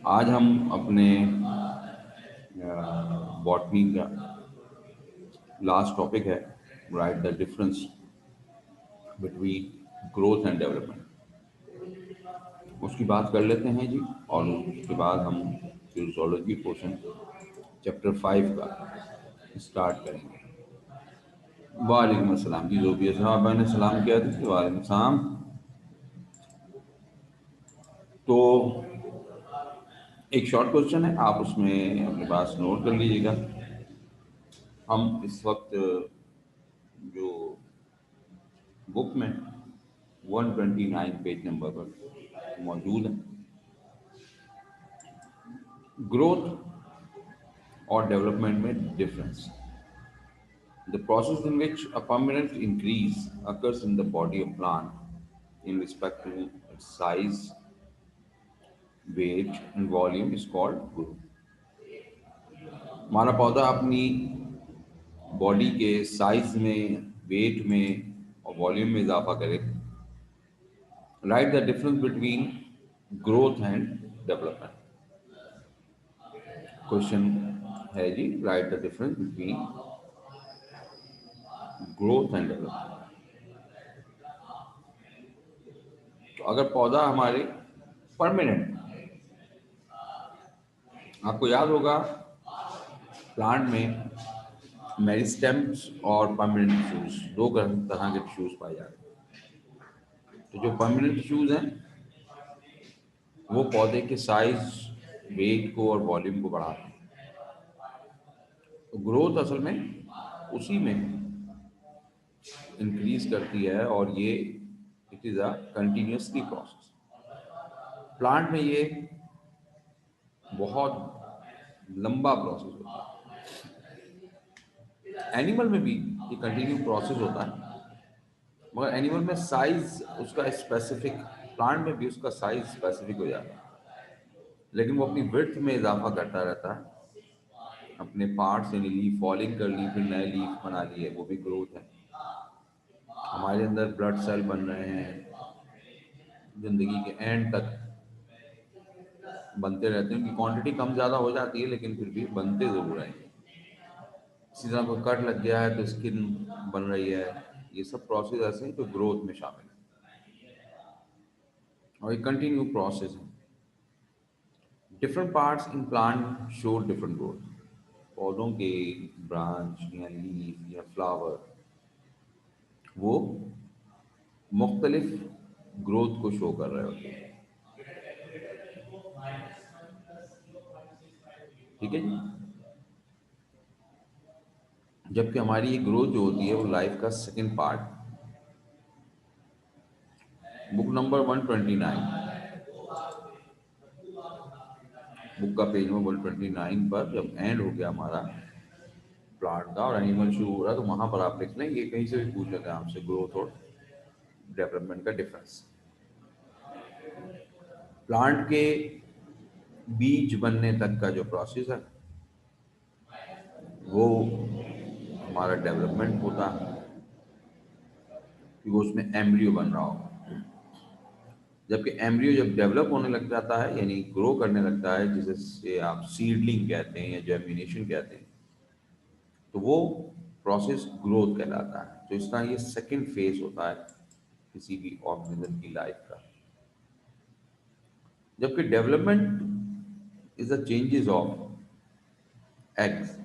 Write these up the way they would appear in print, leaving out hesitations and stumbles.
आज हम अपने बॉटनी का लास्ट टॉपिक है, right the difference between growth and development. उसकी बात कर लेते हैं जी। और उसके बाद हम फिर जूलॉजी पोर्शन चैप्टर 5 का स्टार्ट करेंगे। वालेकुम अस्सलाम जी। जो भी साहब ने सलाम किया था, वालेकुम सलाम। तो एक शॉर्ट क्वेश्चन है, आप उसमें अपने पास नोट कर लीजिएगा। हम इस वक्त जो बुक में 129 पेज नंबर पर मौजूद है, ग्रोथ और डेवलपमेंट में difference. The process in which a permanent increase occurs in the body of plant in respect to its size, weight, and volume is called growth. हमारा पौधा अपनी बॉडी के साइज में, वेट में और वॉल्यूम में इजाफा करे। Write the difference between growth and development. Question है जी, write the difference between growth and development. तो अगर पौधा हमारे परमानेंट, आपको याद होगा प्लांट में मेरिस्टेम्स और परमानेंट टिश्यूज, दो तरह के टिश्यूज पाए जाते हैं। तो जो परमानेंट टिश्यूज हैं वो पौधे के साइज, वेट को और वॉल्यूम को बढ़ाते हैं। तो ग्रोथ असल में उसी में इंक्रीज करती है, और ये it is a continuously process. Plant में ये बहुत लंबा प्रोसेस होता है। एनिमल में भी ये कंटिन्यू प्रोसेस होता है, मगर एनिमल में साइज उसका स्पेसिफिक, प्लांट में भी उसका साइज स्पेसिफिक हो जाता है, लेकिन वो अपनी विड्थ में इजाफा करता रहता है। अपने पार्ट्स यानी लीफ फॉलिंग कर ली, फिर नए लीफ बना लिए, वो भी ग्रोथ है। हमारे अंदर ब्लड सेल बन रहे हैं, जिंदगी के एंड तक बनते रहते हैं। उनकी क्वांटिटी कम ज़्यादा हो जाती है, लेकिन फिर भी बनते ज़रूर हैं। इसी तरह कोई कट लग गया है तो स्किन बन रही है। ये सब प्रोसेस ऐसे हैं जो ग्रोथ में शामिल है, और ये कंटिन्यू प्रोसेस है। Different parts in plant show different growth. पौधों के ब्रांच या लीफ या फ्लावर वो मुख्तलिफ ग्रोथ को शो कर रहे होते हैं। ठीक है जी। जबकि हमारी ये ग्रोथ जो होती है वो लाइफ का second part, book number 129, book का पेज नंबर 129 पर जब एंड हो गया हमारा प्लांट का और एनिमल शुरू हो रहा, तो वहां पर आप लिख लें, ये कहीं से भी पूछ लेते हैं हमसे, ग्रोथ और डेवलपमेंट का डिफरेंस। प्लांट के बीज बनने तक का जो प्रोसेस है वो हमारा डेवलपमेंट होता है, क्योंकि उसमें एम्ब्रियो बन रहा हो। जबकि एम्ब्रियो जब डेवलप होने लग जाता है, यानी ग्रो करने लगता है, जिसे आप सीडलिंग कहते हैं या जर्मिनेशन कहते हैं, तो वो प्रोसेस ग्रोथ कहलाता है। तो इसका ये सेकंड फेज होता है किसी भी ऑर्गेनिज्म की लाइफ का। जबकि development is the changes of eggs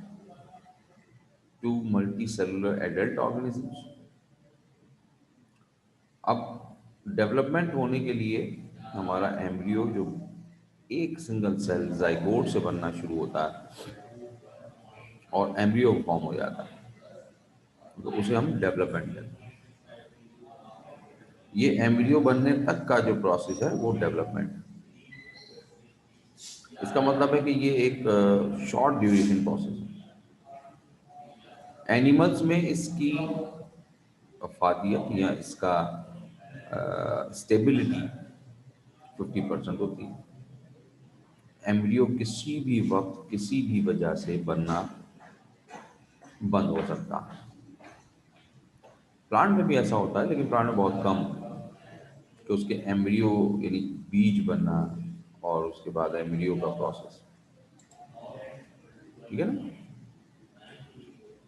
to multicellular adult organisms. अब डेवलपमेंट होने के लिए हमारा एम्ब्रियो जो एक सिंगल सेल जाइगोट से बनना शुरू होता है और एम्ब्रियो फॉर्म हो जाता है, तो उसे हम डेवलपमेंट कहते हैं। ये एम्ब्रियो बनने तक का जो प्रोसेस है वो डेवलपमेंट है। इसका मतलब है कि ये एक शॉर्ट ड्यूरेशन प्रोसेस है। एनिमल्स में इसकी अफादियत या इसका स्टेबिलिटी 50% होती है। एम्ब्रियो किसी भी वक्त किसी भी वजह से बनना बंद हो सकता है। प्लांट में भी ऐसा होता है, लेकिन प्लांट में बहुत कम, कि उसके एम्ब्रियो यानी बीज बनना और उसके उसके बाद एम्ब्रियो का प्रोसेस। ठीक है ना।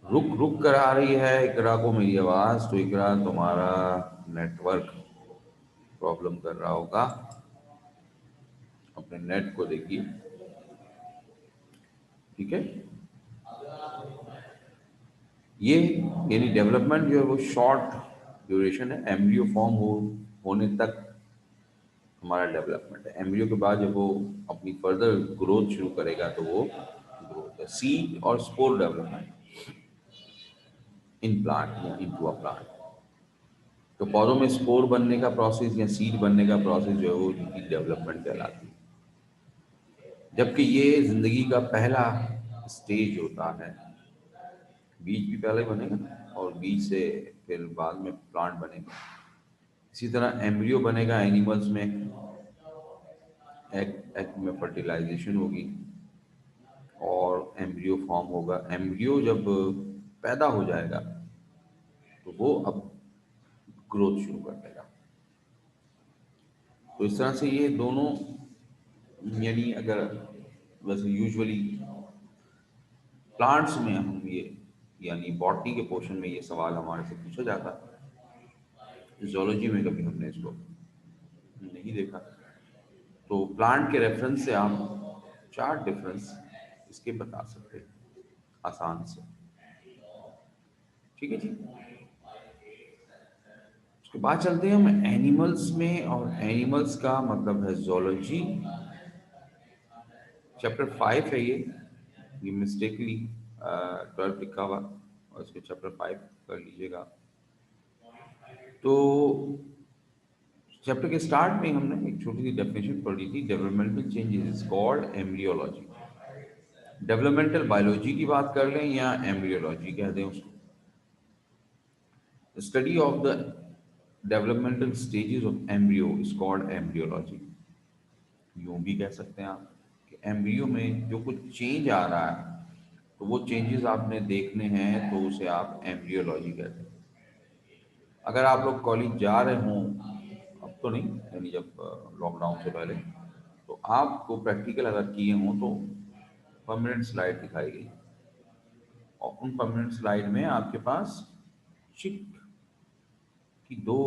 रुक रुक कर आ रही है इकरा को मेरी आवाज, तो इकरा तुम्हारा नेटवर्क प्रॉब्लम कर रहा होगा, अपने नेट को देखिए। ठीक है। ये यानी डेवलपमेंट जो है वो शॉर्ट ड्यूरेशन है, एम्ब्रियो फॉर्म होने तक हमारा डेवलपमेंट है। एम्ब्रियो के बाद जब वो अपनी फर्दर ग्रोथ शुरू करेगा तो वो ग्रोथ है। सीड और spore development in plant into a plant. तो पौधों में स्पोर बनने का प्रोसेस या सीड बनने का प्रोसेस जो है वो इनकी डेवलपमेंट कहलाती है। जबकि ये जिंदगी का पहला स्टेज होता है। बीज भी पहले बनेगा और बीज से फिर बाद में प्लांट बनेगा। इसी तरह एम्ब्रियो बनेगा एनिमल्स में, एग में फर्टिलाइजेशन होगी और एम्ब्रियो फॉर्म होगा। एम्ब्रियो जब पैदा हो जाएगा तो वो अब ग्रोथ शुरू कर देगा। तो इस तरह से ये दोनों, यानी अगर वैसे यूजुअली प्लांट्स में हम ये यानी बॉटनी के पोर्शन में ये सवाल हमारे से पूछा जाता है, जूलॉजी में कभी हमने इसको नहीं देखा। तो प्लांट के रेफरेंस से आप चार डिफरेंस इसके बता सकते हैं आसान से। ठीक है जी। उसके बाद चलते हैं हम एनिमल्स में, और एनिमल्स का मतलब है जूलॉजी। चैप्टर 5 है ये मिस्टेकली 12 लिखा हुआ और इसको चैप्टर 5 कर लीजिएगा। तो चैप्टर के स्टार्ट में हमने एक छोटी सी डेफिनेशन पढ़ी थी, developmental changes is called embryology. Developmental biology की बात कर लें या एम्ब्रियोलॉजी कह दें उसको, study of the developmental stages of embryo is called embryology. यूं भी कह सकते हैं आप कि एम्ब्रियो में जो कुछ चेंज आ रहा है तो वो चेंजेस आपने देखने हैं तो उसे आप एम्ब्रियोलॉजी कहते हैं। अगर आप लोग कॉलेज जा रहे हों, अब तो नहीं, यानी जब लॉकडाउन से पहले, तो आपको प्रैक्टिकल अगर किए हों तो परमानेंट स्लाइड दिखाई गई और उन परमानेंट स्लाइड में आपके पास चिक की दो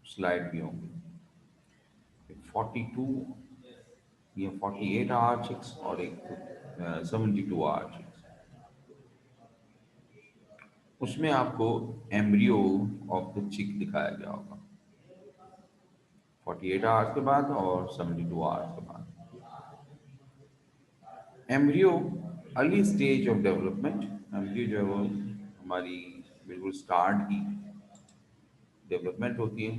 स्लाइड भी होंगी, 42 या 48 आवर चिक्स और एक 72 आवर चिक्स। उसमें आपको एम्ब्रियो ऑफ द चिक दिखाया गया होगा 48 आवर्स के बाद और 72 आवर्स के बाद। Embryo early stage of development, embryo जो है वो हमारी बिल्कुल स्टार्ट की डेवलपमेंट होती है।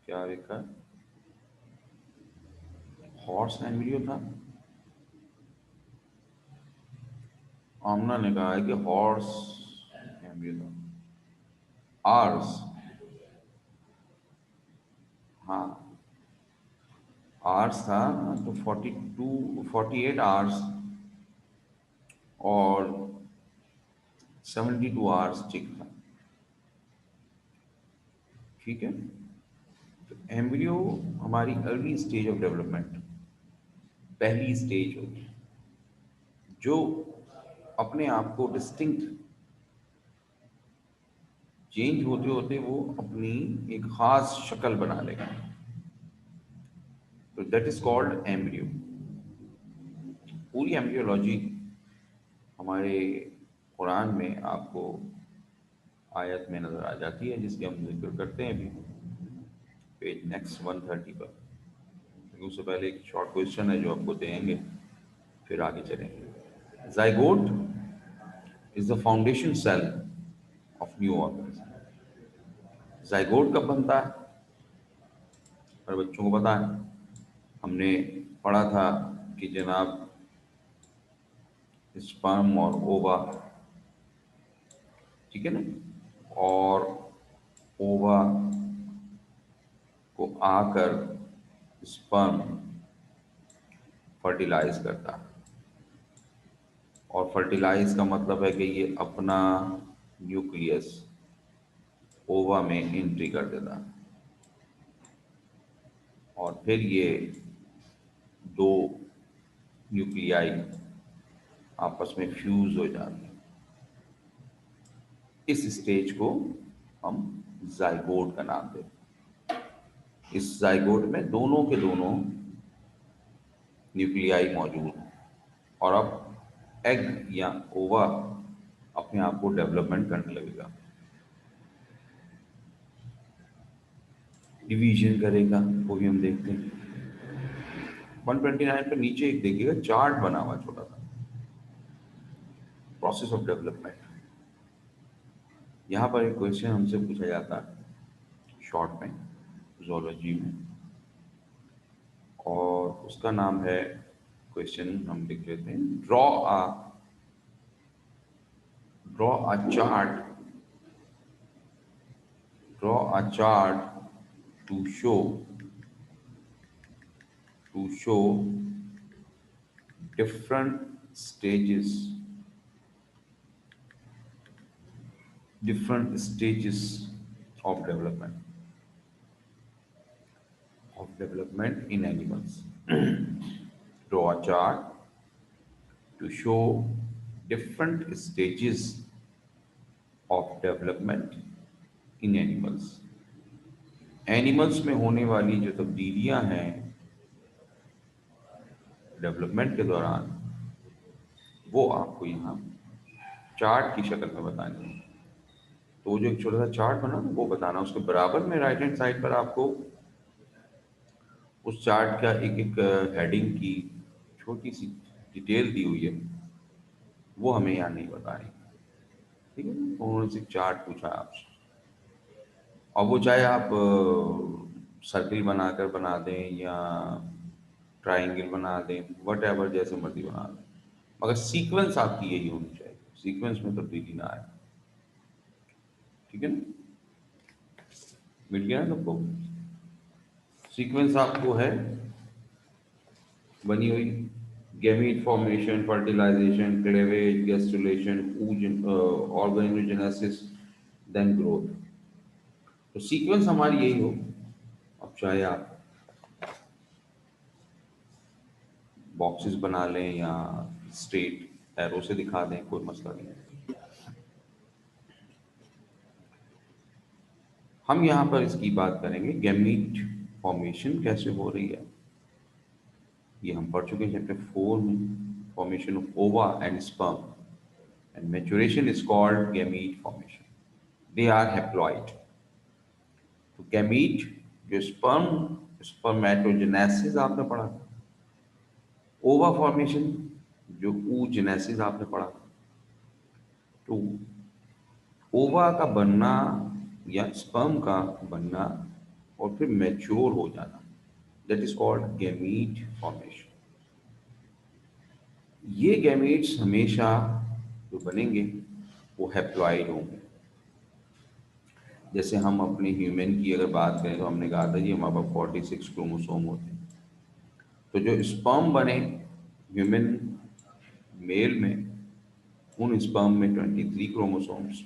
क्या लिखा है? हॉर्स एम्ब्रियो था। आमना ने कहा है कि हॉर्स एम्ब्रियो था। आर्स, हाँ आवर्स था। तो 48 आवर्स और 72 आवर्स चिक था। ठीक है। तो एम्ब्रियो हमारी अर्ली स्टेज ऑफ डेवलपमेंट, पहली स्टेज होती है जो अपने आप को डिस्टिंक्ट चेंज होते होते वो अपनी एक खास शक्ल बना लेगा। तो दैट इज कॉल्ड एम्ब्रियो। पूरी एम्ब्रियोलॉजी हमारे कुरान में आपको आयत में नजर आ जाती है, जिसके हम जिक्र करते हैं अभी पेज नेक्स्ट 130 पर। लेकिन उससे पहले एक शॉर्ट क्वेश्चन है जो आपको देंगे, फिर आगे चलेंगे। Zygote is the foundation cell of new organism. Zygote कब बनता है? और बच्चों को पता है, हमने पढ़ा था कि जनाब स्पर्म और ओवा, ठीक है ना, और ओवा को आकर स्पर्म फर्टिलाइज करता है। और फर्टिलाइज का मतलब है कि ये अपना न्यूक्लियस ओवा में एंट्री कर देता है। और फिर ये दो न्यूक्लियाई आपस में फ्यूज हो जाते हैं। इस स्टेज को हम जाइगोट का नाम देते हैं। इस जाइगोट में दोनों के दोनों न्यूक्लियाई मौजूद हैं और अब एग या ओवा अपने आप को डेवलपमेंट करने लगेगा, डिवीजन करेगा, वो भी हम देखते हैं। 129 पे नीचे एक देखिएगा चार्ट बना हुआ छोटा सा, प्रोसेस ऑफ डेवलपमेंट। यहाँ पर एक क्वेश्चन हमसे पूछा जाता है शॉर्ट में, जूलॉजी में, और उसका नाम है, क्वेश्चन हम लिख लेते हैं, draw a chart draw a chart to show different stages different stages of development in animals. Draw a chart to show different stages of development in animals. Animals में होने वाली जो तब्दीलियां हैं डेवलपमेंट के दौरान, वो आपको यहाँ चार्ट की शक्ल में बतानी है। तो वो जो एक छोटा सा चार्ट बना वो बताना, उसके बराबर में राइट हैंड साइड पर आपको उस चार्ट का एक एक हेडिंग की छोटी सी डिटेल दी हुई है, वो हमें यहाँ नहीं बतानी। ठीक है, उन्होंने सिर्फ चार्ट पूछा आपसे, और वो चाहे आप सर्किल बनाकर बना दें या ट्राइंगल बना दें, वट एवर, जैसे मर्जी बना दें, मगर सीक्वेंस आपकी यही होनी चाहिए, सीक्वेंस में तब्दीली ना आए। ठीक है ना, मिल गया ना सबको? सीक्वेंस आपको है बनी हुई, gamete formation, fertilization, cleavage, gastrulation, organogenesis, then growth. तो सीक्वेंस हमारी यही हो। अब चाहे आप बॉक्सेस बना लें या स्ट्रेट एरो से दिखा दें, कोई मसला नहीं है। हम यहाँ पर इसकी बात करेंगे गैमीट फॉर्मेशन कैसे हो रही है। ये हम पढ़ चुके हैं चैप्टर 4 में, formation of ova and sperm, and maturation is called gamete formation. They are haploid. तो गैमीट जो स्पर्मेटोजेनेसिस आपने पढ़ा, ओवा फॉर्मेशन जो oogenesis आपने पढ़ा। तो ओवा का बनना या स्पर्म का बनना और फिर मैच्योर हो जाना, that is called gamete formation. ये गैमीट्स हमेशा जो बनेंगे वो हैप्लॉइड होंगे। जैसे हम अपने ह्यूमन की अगर बात करें तो हमने कहा था जी हमारे पास 46 क्रोमोसोम होते हैं। तो जो स्पर्म बने ह्यूमन मेल में, उन स्पर्म में 23 क्रोमोसोम्स,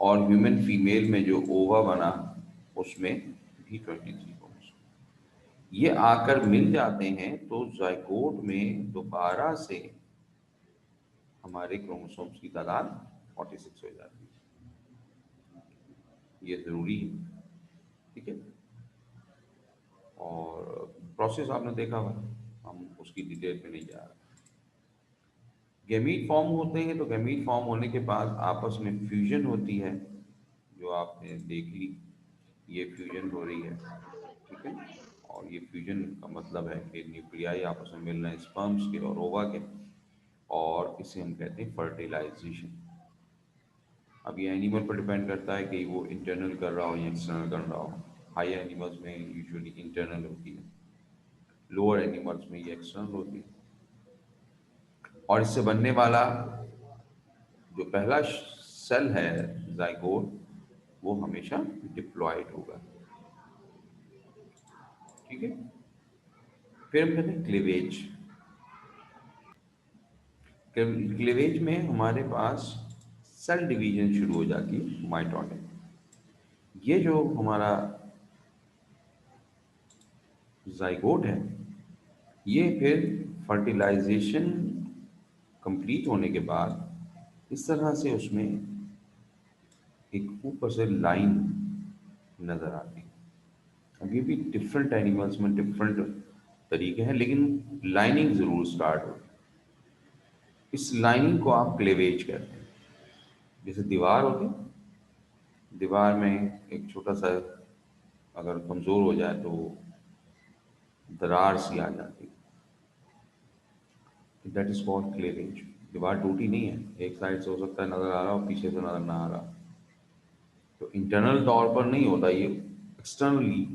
और ह्यूमन फीमेल में जो ओवा बना उसमें भी 23 क्रोमोसोम, ये आकर मिल जाते हैं तो जाइगोट में दोबारा से हमारे क्रोमोसोम्स की तादाद 46 हो जाती है। ये ज़रूरी है। ठीक है, और प्रोसेस आपने देखा हुआ, हम उसकी डिटेल में नहीं जा रहे। गैमीट फॉर्म होते हैं, तो गैमीट फॉर्म होने के बाद आपस में फ्यूजन होती है, जो आपने देख ली, ये फ्यूजन हो रही है। ठीक है, और ये फ्यूजन का मतलब है कि न्यूक्लियाई आपस में मिल रहे हैं, स्पर्म्स के और ओवा के, और इसे हम कहते हैं फर्टिलाइजेशन। अब ये एनिमल पर डिपेंड करता है कि वो इंटरनल कर रहा हो या एक्सटर्नल कर रहा हो। हायर एनिमल्स में यूजुअली इंटरनल होती है, लोअर एनिमल्स में ये एक्सटर्नल होती है। और इससे बनने वाला जो पहला सेल है जाइगोट, वो हमेशा डिप्लॉयड होगा। ठीक है, फिर हम कहते हैं क्लीवेज। क्लीवेज में हमारे पास सेल डिवीजन शुरू हो जाती है, माइटोटिक। ये जो हमारा जाइगोट है, ये फिर फर्टिलाइजेशन कंप्लीट होने के बाद इस तरह से उसमें एक ऊपर से लाइन नजर आती है। अब ये भी डिफरेंट एनिमल्स में डिफरेंट तरीके हैं, लेकिन लाइनिंग जरूर स्टार्ट होती है। इस लाइनिंग को आप क्लेवेज कहते हैं। जैसे दीवार होती है, दीवार में एक छोटा सा अगर कमजोर हो जाए तो दरार सी आ जाती है, दैट इज कॉल्ड क्लेवेज। दीवार टूटी नहीं है, एक साइड से हो सकता है नजर आ रहा हो, पीछे से नजर ना आ रहा। तो इंटरनल तौर पर नहीं होता ये, एक्सटर्नली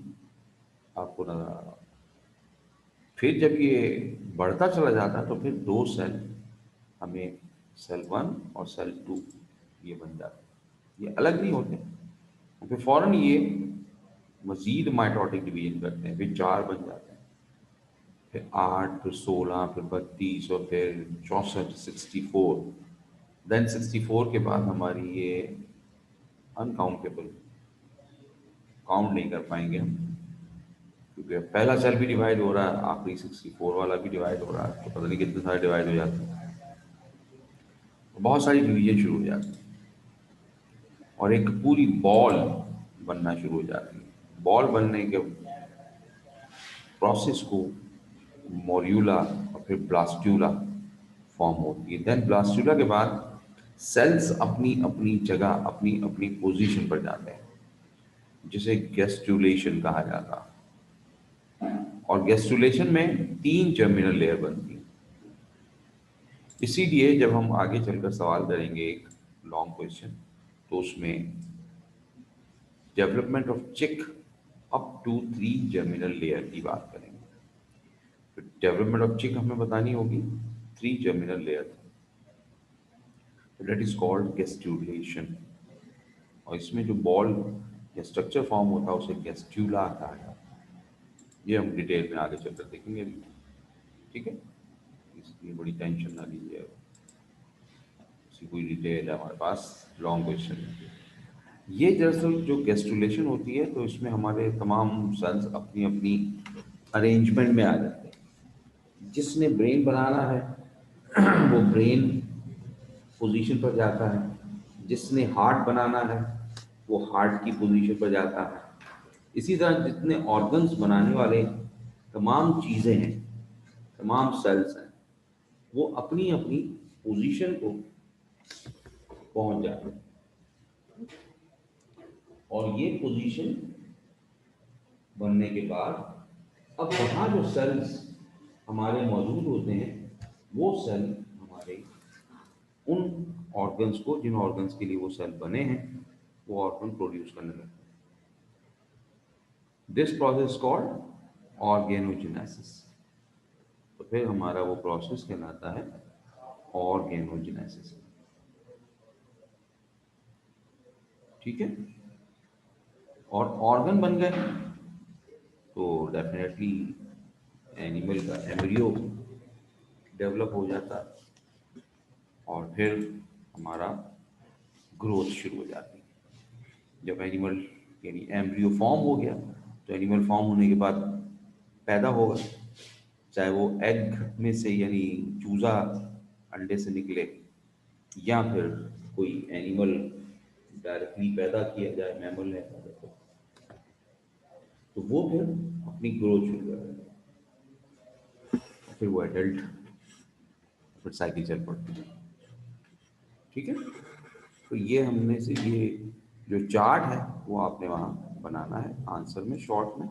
आपको नजर आ रहा। फिर जब ये बढ़ता चला जाता है तो फिर दो सेल हमें, सेल वन और सेल टू, ये बन जाते हैं। ये अलग नहीं होते, फिर फौरन ये मजीद माइटोटिक डिवीजन करते हैं, फिर चार बन जाते हैं, फिर आठ, फिर 16, फिर 32 और फिर 64, 64। देन 64 के बाद हमारी ये अनकाउंटेबल, काउंट नहीं कर पाएंगे हम, क्योंकि अब पहला सेल भी डिवाइड हो रहा है, आखिरी 64 वाला भी डिवाइड हो रहा है, तो पता नहीं कितने सारे डिवाइड हो जाते हैं। तो बहुत सारी डिवीजन शुरू हो जाती है और एक पूरी बॉल बनना शुरू हो जाती है। बॉल बनने के प्रोसेस को मोर्यूला और फिर ब्लास्ट्यूला फॉर्म होती है। देन ब्लास्ट्यूला के बाद सेल्स अपनी अपनी जगह, अपनी अपनी पोजीशन पर जाते हैं, जिसे गेस्टुलेशन कहा जाता है। और गेस्टुलेशन में तीन जर्मिनल लेयर बनती है। इसीलिए जब हम आगे चलकर सवाल करेंगे एक लॉन्ग क्वेश्चन, तो उसमें development of chick up to three germinal layer की बात करेंगे। तो डेवलपमेंट ऑफ चिक हमें बतानी होगी three germinal layer, that is called gastrulation. और इसमें जो बॉल या स्ट्रक्चर फॉर्म होता है उसे गेस्ट्यूला कहा जाता है। ये हम डिटेल में आगे चलकर देखेंगे अभी, ठीक है। इसलिए बड़ी टेंशन ना लीजिए, इसकी कोई डिटेल है हमारे पास लॉन्ग क्वेश्चन। ये दरअसल जो गेस्टुलेशन होती है, तो इसमें हमारे तमाम सेल्स अपनी अपनी अरेंजमेंट में आ जाते हैं। जिसने ब्रेन बनाना है वो ब्रेन पोजीशन पर जाता है, जिसने हार्ट बनाना है वो हार्ट की पोजीशन पर जाता है। इसी तरह जितने ऑर्गन्स बनाने वाले तमाम चीज़ें हैं, तमाम सेल्स हैं, वो अपनी अपनी पोजीशन को पहुंच जाते हैं। और ये पोजीशन बनने के बाद अब वहाँ जो सेल्स हमारे मौजूद होते हैं, वो सेल हमारे उन ऑर्गन्स को, जिन ऑर्गन्स के लिए वो सेल बने हैं, वो ऑर्गन प्रोड्यूस करने लगते हैं। This process called organogenesis. तो फिर हमारा वो प्रोसेस कहलाता है ऑर्गेनोजेनेसिस। ठीक है। और ऑर्गन बन गए तो डेफिनेटली एनिमल का एम्ब्रियो डेवलप हो जाता है और फिर हमारा ग्रोथ शुरू हो जाती है। जब एनिमल यानी एम्ब्रियो फॉर्म हो गया, तो एनिमल फॉर्म होने के बाद पैदा होगा, चाहे वो एग में से यानी चूजा अंडे से निकले, या फिर कोई एनिमल डायरेक्टली पैदा किया जाए, मैमल है तो वो फिर अपनी ग्रोथ शुरू करेगा, फिर वो एडल्ट, फिर साइकिल चल पड़ती है। ठीक है। तो ये हमने से ये जो चार्ट है वो आपने वहाँ बनाना है आंसर में, शॉर्ट में।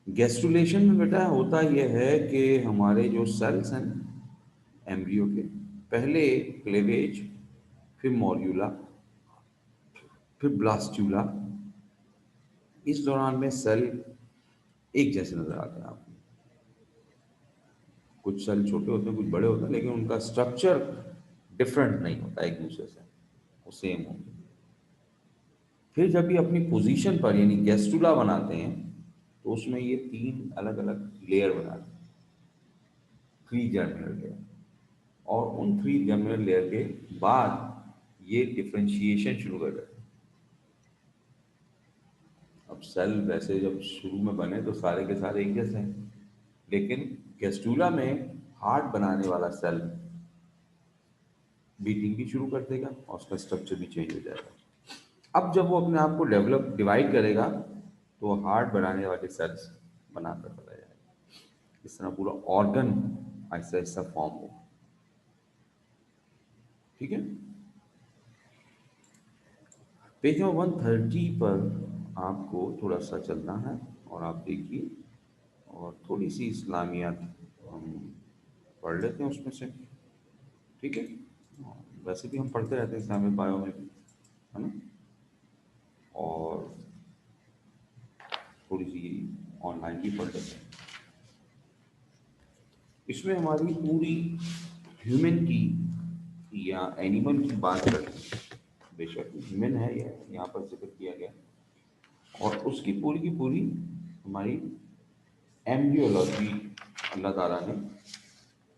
गेस्टुलेशन में बेटा होता यह है कि हमारे जो सेल्स हैं एम्ब्रियो के, पहले क्लेवेज, फिर मॉर्यूला, फिर ब्लास्ट्यूला, इस दौरान में सेल एक जैसे नजर आते हैं आपको। कुछ सेल छोटे होते हैं, कुछ बड़े होते हैं, लेकिन उनका स्ट्रक्चर डिफरेंट नहीं होता एक दूसरे से, वो सेम होंगे। फिर जब ये अपनी पोजीशन पर यानी गेस्टुला बनाते हैं, तो उसमें ये तीन अलग अलग लेयर बनाते हैं, थ्री जर्मिनल लेयर। और उन थ्री जर्मिनल लेयर के बाद ये डिफ्रेंशिएशन शुरू कर देते हैं। अब सेल वैसे जब शुरू में बने तो सारे के सारे एक जैसे हैं, लेकिन गैस्ट्रूला में हार्ट बनाने वाला सेल बीटिंग भी शुरू कर देगा और उसका स्ट्रक्चर भी चेंज हो जाएगा। अब जब वो अपने आप को डेवलप डिवाइड करेगा तो वो हार्ट बनाने वाले सेल्स बनाकर चला जाएगा। इस तरह पूरा ऑर्गन ऐसा ऐसा फॉर्म हो। ठीक है, पेज नंबर 130 पर आपको थोड़ा सा चलना है और आप देखिए, और थोड़ी सी इस्लामियात हम पढ़ लेते हैं उसमें से। ठीक है, वैसे भी हम पढ़ते रहते हैं इस्लामिक बायो में भी, है ना, और थोड़ी सी ऑनलाइन भी पढ़ लेते हैं। इसमें हमारी पूरी ह्यूमन की या एनिमल की बात करते हैं, बेशक ह्यूमन है या यहाँ पर जिक्र किया गया, और उसकी पूरी की पूरी हमारी एम्ब्रियोलॉजी अल्लाह ताला ने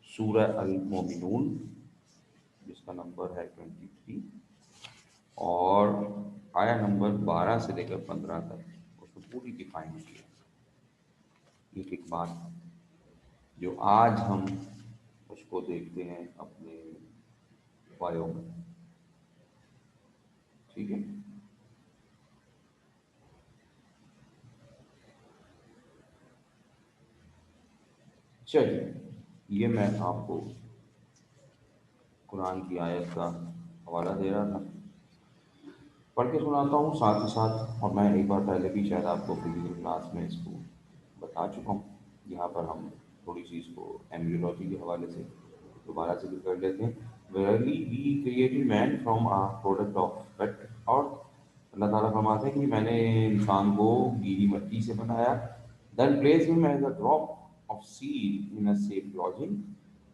सूरह अल मोमिनून, जिसका नंबर है 23, और आया नंबर 12 से लेकर 15 तक उसको पूरी डिफाइन किया। एक एक बात जो आज हम उसको देखते हैं अपने बायो में। ठीक है, चलिए ये मैं आपको कुरान की आयत का हवाला दे रहा था, पढ़ के सुनाता हूँ साथ ही साथ। और मैं एक बार पहले भी शायद आपको फिजिकल क्लास में इसको बता चुका हूँ। यहाँ पर हम थोड़ी सी इसको एम्ब्रियोलॉजी के हवाले से दोबारा जिक्र कर लेते हैं। Verily he created man from a product of fat, और अल्लाह ताला फरमाते हैं कि मैंने इंसान को गीली मिट्टी से बनाया। Then place him as a drop of seed in a safe lodging,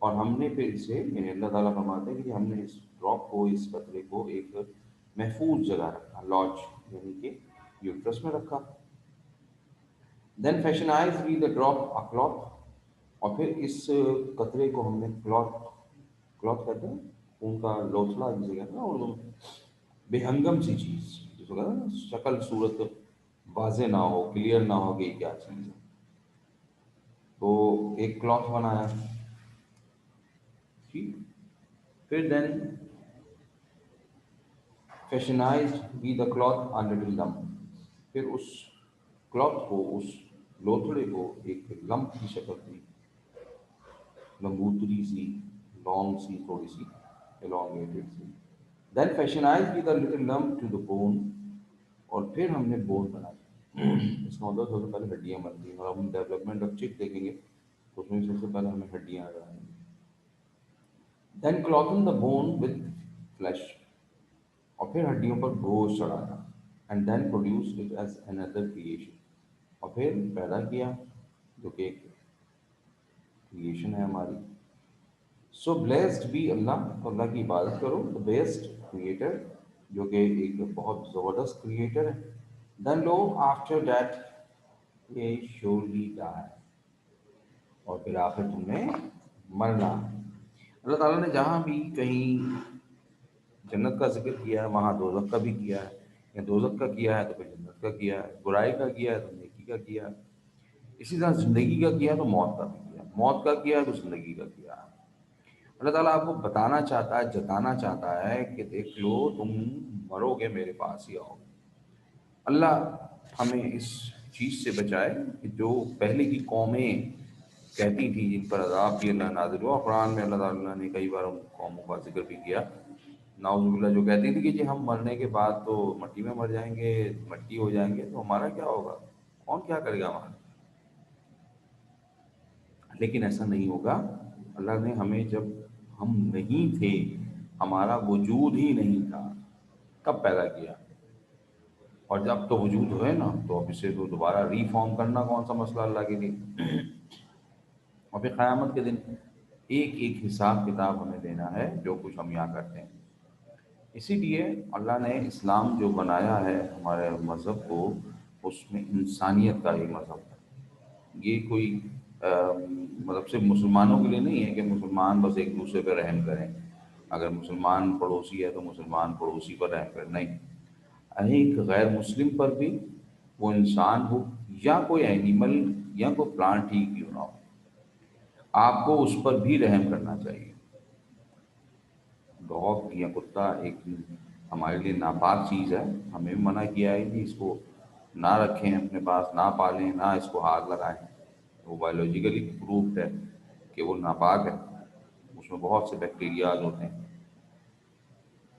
और हमने फिर इसे, यानी अल्लाह ताला फरमाते हैं कि हमने इस ड्रॉप को, इस कतरे को एक महफूज जगह रखा, लॉज यानी कि यूट्रस में रखा। Then fashioned we the drop a cloth, और फिर इस कतरे को हमने क्लॉथ, क्लॉथ कहते हैं उनका लोथड़ा जिसे कहते हैं ना उर्दू में, बेहंगम सी चीज़, जिसको कहते हैं ना शक्ल सूरत वाजे ना हो, क्लियर ना हो कि क्या चीज़ है, तो एक क्लॉथ बनाया। ठीक, फिर then fashioned we the cloth a little lump, फिर उस क्लॉथ को, उस लोथड़े को एक लंप की शक्ल दी, लंबूतरी सी, लॉन्ग सी, थोड़ी सी एलोंगेटेड सी। Then fashioned with a little lump to the bone, और फिर हमने बोन बनाई। इसका मतलब सबसे पहले हड्डियाँ बनती हैं, और हम डेवलपमेंट ऑफ चिक देखेंगे तो उसमें सबसे पहले हमें हड्डियाँ नजर आएंगी। Then clothing the bone with flesh, और फिर हड्डियों पर गोश्त चढ़ाया। And then produce it as another creation, और फिर पैदा किया, जो कि एक क्रिएशन है हमारी। सो ब्लेस्ड बी अल्लाह, तो अल्लाह की इबादत करो, द बेस्ट क्रिएटर, जो कि एक बहुत ज़बरदस्त क्रिएटर है। देन लो आफ्टर दैट ये श्योरली डाई, और फिर आखिर तुमने मरना। अल्लाह ताला ने जहाँ भी कहीं जन्नत का जिक्र किया है वहाँ दोज़ख का भी किया है, या दोज़ख का किया है तो फिर जन्नत का किया है, बुराई का किया है तो नेकी का किया है। इसी तरह ज़िंदगी का किया तो मौत का भी किया, मौत का किया तो ज़िंदगी का किया। अल्लाह ताला आपको बताना चाहता है, जताना चाहता है कि देख लो तुम मरोगे, मेरे पास ही आओगे। अल्लाह हमें इस चीज़ से बचाए कि जो पहले की कौमें कहती थी, जिन पर अज़ाब भी अल्लाह नाज़िल हुआ। कुरान में अल्लाह ताला ने कई बार उन कौमों का जिक्र भी किया, नाउज़ुबिल्लाह, जो कहती थी कि जी हम मरने के बाद तो मट्टी में मर जाएंगे, मट्टी हो जाएंगे, तो हमारा क्या होगा, कौन क्या करेगा हमारा। लेकिन ऐसा नहीं होगा। अल्लाह ने हमें, जब हम नहीं थे, हमारा वजूद ही नहीं था, कब पैदा किया, और जब तो वजूद है ना, तो अब इसे तो दोबारा रीफॉर्म करना कौन सा मसला अल्लाह के लिए। और फिर क़यामत के दिन एक एक हिसाब किताब हमें देना है जो कुछ हम यहाँ करते हैं। इसीलिए अल्लाह ने इस्लाम जो बनाया है हमारे मज़हब को, उसमें इंसानियत का ही मज़हब है। ये कोई मतलब सिर्फ मुसलमानों के लिए नहीं है कि मुसलमान बस एक दूसरे पर रहम करें, अगर मुसलमान पड़ोसी है तो मुसलमान पड़ोसी पर रहम करें, नहीं, एक गैर मुस्लिम पर भी वो इंसान हो या कोई एनिमल या कोई प्लांट ही क्यों ना हो, आपको उस पर भी रहम करना चाहिए। डॉग या कुत्ता एक हमारे लिए नापाक चीज़ है, हमें भी मना किया है कि इसको ना रखें अपने पास, ना पालें, ना इसको हाथ लगाएं। वो बायोलॉजिकली प्रूव्ड है कि वो नापाक है, उसमें बहुत से बैक्टीरियाज होते हैं।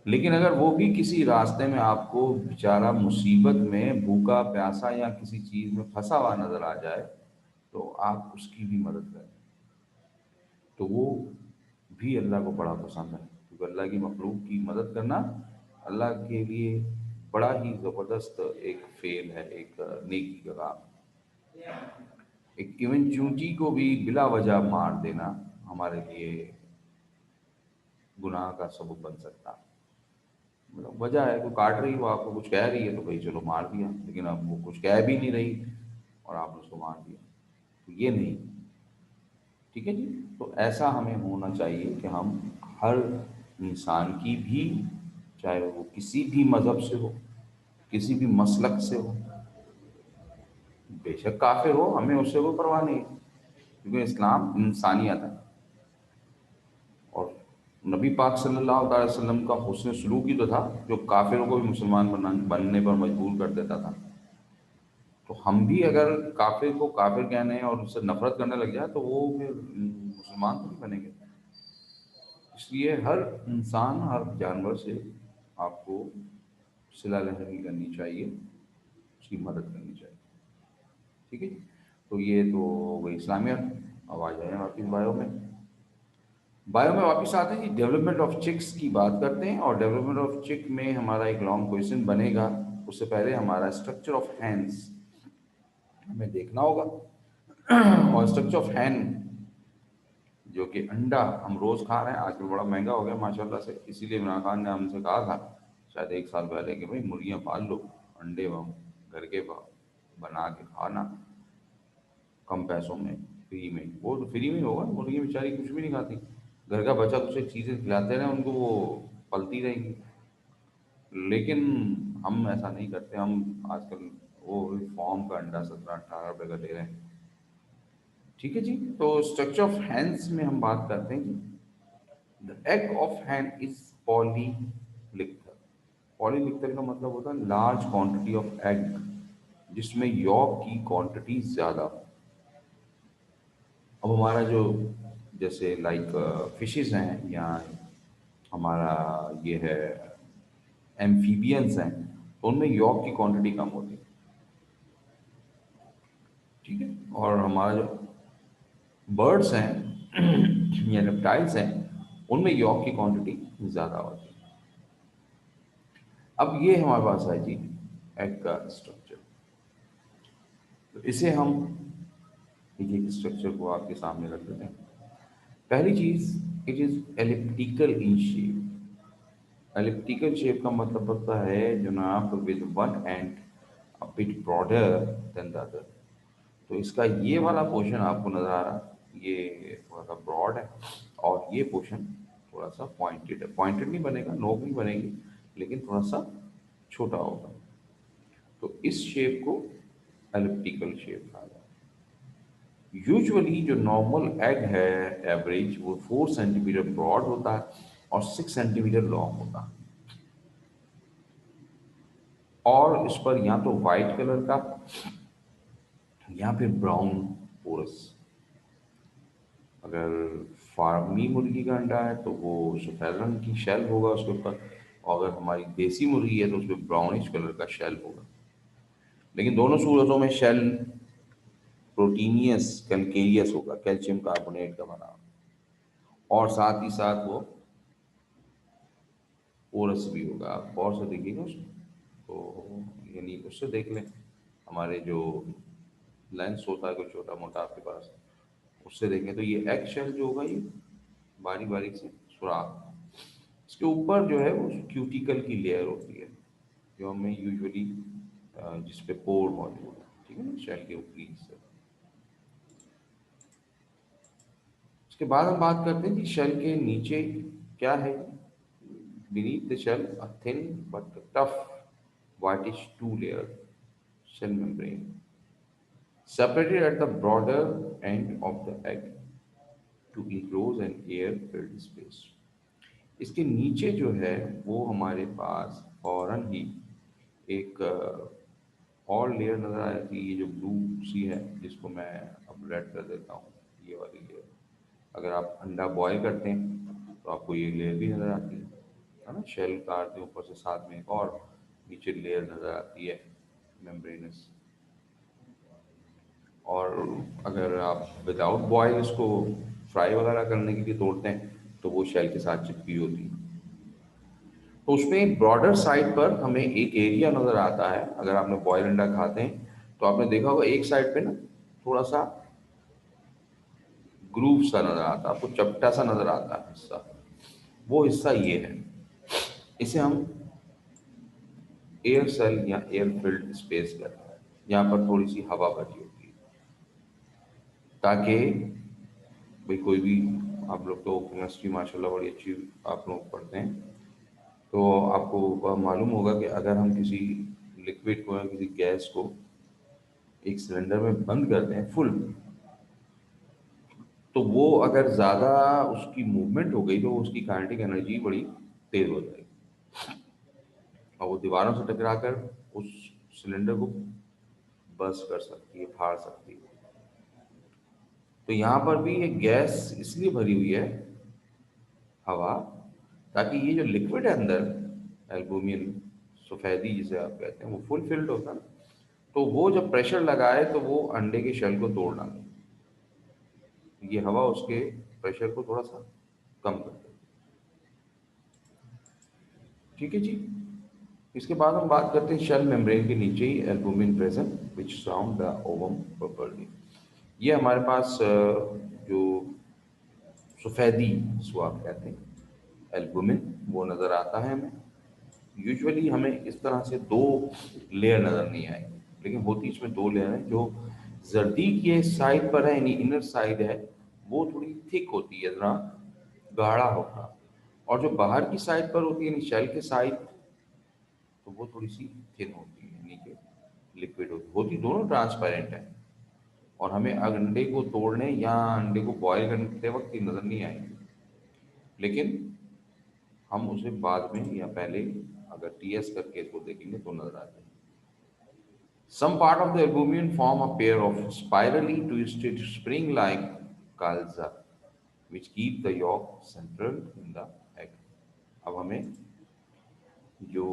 लेकिन अगर वो भी किसी रास्ते में आपको बेचारा मुसीबत में भूखा प्यासा या किसी चीज़ में फंसा हुआ नजर आ जाए, तो आप उसकी भी मदद करें। तो वो भी अल्लाह को बड़ा पसंद है, क्योंकि अल्लाह की मखलूक की मदद करना अल्लाह के लिए बड़ा ही ज़बरदस्त एक फेल है, एक नेकी का काम। एक इवन चूंटी को भी बिला वजह मार देना हमारे लिए गुनाह का सबब बन सकता है। मतलब वजह है, कोई काट रही हो, आपको कुछ कह रही है, तो भाई चलो मार दिया, लेकिन अब वो कुछ कह भी नहीं रही और आपने उसको मार दिया, तो ये नहीं। ठीक है जी। तो ऐसा हमें होना चाहिए कि हम हर इंसान की भी, चाहे वो किसी भी मज़हब से हो, किसी भी मसलक से हो, बेशक काफिर हो, हमें उससे कोई परवाह नहीं है, क्योंकि इस्लाम इंसानियत है। और नबी पाक सल्लल्लाहु अलैहि वसल्लम का हुस्न सलूक ही तो था जो काफिरों को भी मुसलमान बनने पर मजबूर कर देता था। तो हम भी अगर काफिर को काफिर कहने और उससे नफरत करने लग जाए, तो वो फिर मुसलमान तो नहीं बनेंगे। इसलिए हर इंसान, हर जानवर से आपको सिला रहमी करनी चाहिए, उसकी मदद करनी चाहिए। ठीक है जी। तो ये तो हो गई इस्लामियत। अब आ जाए वापिस बायो में। बायो में वापस आते हैं जी, डेवलपमेंट ऑफ चिक्स की बात करते हैं। और डेवलपमेंट ऑफ चिक में हमारा एक लॉन्ग क्वेश्चन बनेगा, उससे पहले हमारा स्ट्रक्चर ऑफ हैंड्स हमें देखना होगा। और स्ट्रक्चर ऑफ हैंड, जो कि अंडा हम रोज खा रहे हैं, आजकल बड़ा महंगा हो गया माशाल्लाह से, इसीलिए इमरान खान ने हमसे कहा था शायद 1 साल पहले कि भाई मुर्गियां पाल लो, अंडे घर के बना के खाना कम पैसों में, फ्री में। वो तो फ्री में होगा, मुर्गी बेचारी कुछ भी नहीं खाती, घर का बचा कुछ चीज़ें खिलाते रहे उनको, वो पलती रहेंगी। लेकिन हम ऐसा नहीं करते, हम आजकल वो फॉर्म का अंडा 17-18 रुपए का ले रहे हैं। ठीक है जी। तो स्ट्रक्चर ऑफ हैंड्स में हम बात करते हैं कि the egg of hen is polylecithal. Polylecithal का मतलब होता है लार्ज क्वांटिटी ऑफ एग, जिसमें यॉक की क्वांटिटी ज़्यादा हो। अब हमारा जो, जैसे लाइक फिशेस हैं, या हमारा ये है एम्फीबियंस हैं, तो उनमें यॉक की क्वांटिटी कम होती है। ठीक है। और हमारा जो बर्ड्स हैं या रेप्टाइल्स हैं, उनमें यॉक की क्वांटिटी ज़्यादा होती है। अब ये हमारे पास है जी एग का स्ट्रक्चर। तो इसे हम एक एक स्ट्रक्चर को आपके सामने रख देते हैं। पहली चीज़, it is elliptical in shape. Elliptical shape का मतलब होता है जनाब with one end a bit broader than the other. तो इसका ये वाला पोर्शन आपको नजर आ रहा, ये थोड़ा सा ब्रॉड है, और ये पोर्शन थोड़ा सा पॉइंटेड है। पॉइंटेड नहीं बनेगा, नोक नहीं बनेगी, लेकिन थोड़ा सा छोटा होगा। तो इस शेप को एलिप्टिकल शेप कहा जाता है। यूजुअली जो नॉर्मल एग है एवरेज, वो 4 सेंटीमीटर ब्रॉड होता है और 6 सेंटीमीटर लॉन्ग होता है। और इस पर या तो वाइट कलर का या फिर ब्राउन पोरस। अगर फार्मी मुर्गी का अंडा है तो वो सफ़ेद रंग की शेल होगा उसके ऊपर, और अगर हमारी देसी मुर्गी है तो उसमें ब्राउनिश कलर का शेल होगा। लेकिन दोनों सूरतों में शेल प्रोटीनियस कैलकेरियस होगा, कैल्शियम कार्बोनेट का बना, और साथ ही साथ वो पोरस भी होगा। आप गौर से देखिएगा उसको, तो यानी उससे देख लें, हमारे जो लेंस होता है कोई छोटा मोटा आपके पास, उससे देखें तो ये एग शेल जो होगा, ये बारीक बारीक से सुराख, इसके ऊपर जो है वो क्यूटिकल की लेयर होती है, जो हमें यूजुअली जिस पे पोर मौजूद है। ठीक है ना, शेल के ऊपरी हिस्से। उसके बाद हम बात करते हैं कि शेल के नीचे क्या है। Beneath the shell a thin but tough whitish two layer shell membrane separated at the broader end of the egg to enclose an air filled space. इसके नीचे जो है वो हमारे पास फौरन ही एक और लेयर नज़र आ जाती है, ये जो ब्लू सी है जिसको मैं अब रेड कर देता हूँ, ये वाली लेयर। अगर आप अंडा बॉयल करते हैं तो आपको ये लेयर भी नज़र आती है ना, शेल काटते हैं ऊपर से, साथ में एक और नीचे लेयर नज़र आती है मेम्ब्रेनस। और अगर आप विदाउट बॉयल इसको फ्राई वगैरह करने के लिए तोड़ते हैं तो वो शेल के साथ चिपकी होती है। तो उसमें ब्रॉडर साइड पर हमें एक एरिया नज़र आता है। अगर आपने बॉयल अंडा खाते हैं तो आपने देखा होगा एक साइड पे ना थोड़ा सा ग्रूव सा नज़र आता है, आपको चपटा सा नज़र आता है हिस्सा, वो हिस्सा ये है। इसे हम एयर सेल या एयर फिल्ड स्पेस कहते हैं। यहाँ पर थोड़ी सी हवा भरी होती है ताकि भाई कोई भी, आप लोग तो केमिस्ट्री माशाल्लाह बड़ी अच्छी आप लोग पढ़ते हैं, तो आपको मालूम होगा कि अगर हम किसी लिक्विड को या किसी गैस को एक सिलेंडर में बंद करते हैं फुल, तो वो अगर ज़्यादा उसकी मूवमेंट हो गई तो उसकी काइनेटिक एनर्जी बड़ी तेज़ हो जाएगी और वो दीवारों से टकरा कर उस सिलेंडर को बर्स्ट कर सकती है, फाड़ सकती है। तो यहाँ पर भी ये गैस इसलिए भरी हुई है, हवा, ताकि ये जो लिक्विड है अंदर, एल्बुमिन सफ़ेदी जिसे आप कहते हैं, वो फुल फिल्ड होता है ना, तो वो जब प्रेशर लगाए तो वो अंडे के शेल को तोड़ डाले। ये हवा उसके प्रेशर को थोड़ा सा कम कर देती है। ठीक है जी। इसके बाद हम बात करते हैं शेल मेम्ब्रेन के नीचे ही albumin present which surround the ovum properly. ये हमारे पास जो सफ़ेदी जिसको आप कहते हैं एल्बुमिन, वो नज़र आता है हमें। यूजुअली हमें इस तरह से दो लेयर नज़र नहीं आएगी, लेकिन होती इसमें दो लेयर है। जो जर्दी के साइड पर है यानी इनर साइड है वो थोड़ी थिक होती है, ज़रा गाढ़ा होगा, और जो बाहर की साइड पर होती है यानी शेल के साइड, तो वो थोड़ी सी थिन होती है यानी कि लिक्विड होती दोनों ट्रांसपेरेंट है और हमें अंडे को तोड़ने या अंडे को बॉयल करते वक्त ये नज़र नहीं आएंगे, लेकिन हम उसे बाद में या पहले अगर टीएस करके इसको देखेंगे तो नजर आ जाएगी। Some part of the albumin form a pair of spirally twisted spring-like calza, which keep the yolk central in the egg. अब हमें जो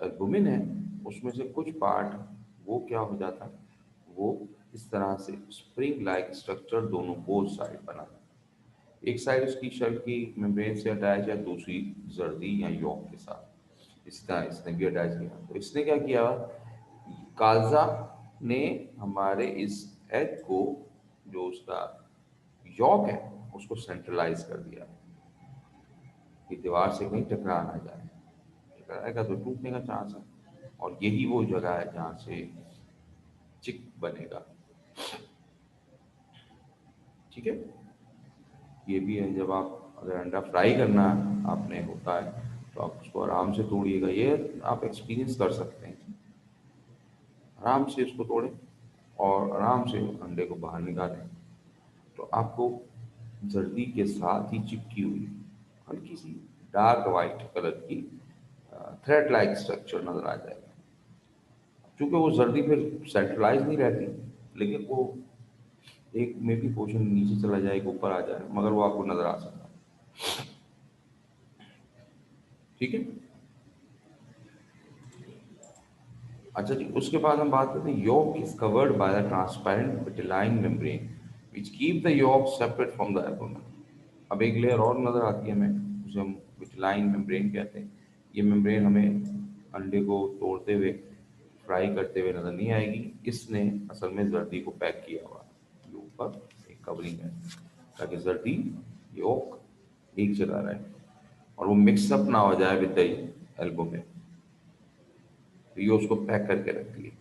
एल्बुमिन है उसमें से कुछ पार्ट वो क्या हो जाता है, वो इस तरह से स्प्रिंग लाइक स्ट्रक्चर दोनों बोथ साइड बनाता है। एक साइड उसकी शेल की मेम्ब्रेन से अटैच है, दूसरी जर्दी या यॉक के साथ। इस तरह इसने भी अटैच किया। तो इसने क्या किया, काल्जा ने हमारे इस एग को, जो उसका यॉक है, उसको सेंट्रलाइज कर दिया कि दीवार से कहीं टकरा ना जाए। टकराएगा तो टूटने का चांस है, और यही वो जगह है जहाँ से चिक बनेगा। ठीक है। ये भी है, जब आप अगर अंडा फ्राई करना आपने होता है तो आप उसको आराम से तोड़िएगा। ये आप एक्सपीरियंस कर सकते हैं। आराम से उसको तोड़ें और आराम से अंडे को बाहर निकालें, तो आपको जर्दी के साथ ही चिपकी हुई हल्की सी डार्क वाइट कलर की थ्रेड लाइक स्ट्रक्चर नज़र आ जाएगा। चूँकि वो जर्दी फिर सेंट्रलाइज नहीं रहती, लेकिन वो एक में भी पोर्शन नीचे चला जाए, एक ऊपर आ जाए, मगर वो आपको नज़र आ सकता है। ठीक है। अच्छा जी, उसके बाद हम बात करते हैं yolk is covered by the transparent vitelline membrane which keep the yolk separate from the albumin. अब एक लेयर और नज़र आती है हमें, उसे हम विटिलाइन मेम्ब्रेन कहते हैं। ये मेम्ब्रेन हमें अंडे को तोड़ते हुए, फ्राई करते हुए नज़र नहीं आएगी। इसने असल में जर्दी को पैक किया हुआ, ये ऊपर एक कवरिंग है ताकि जर्दी yolk एक जगह रहे और वो मिक्सअप ना हो जाए विद द एल्बुमिन। तो ये उसको पैक करके रख लिया।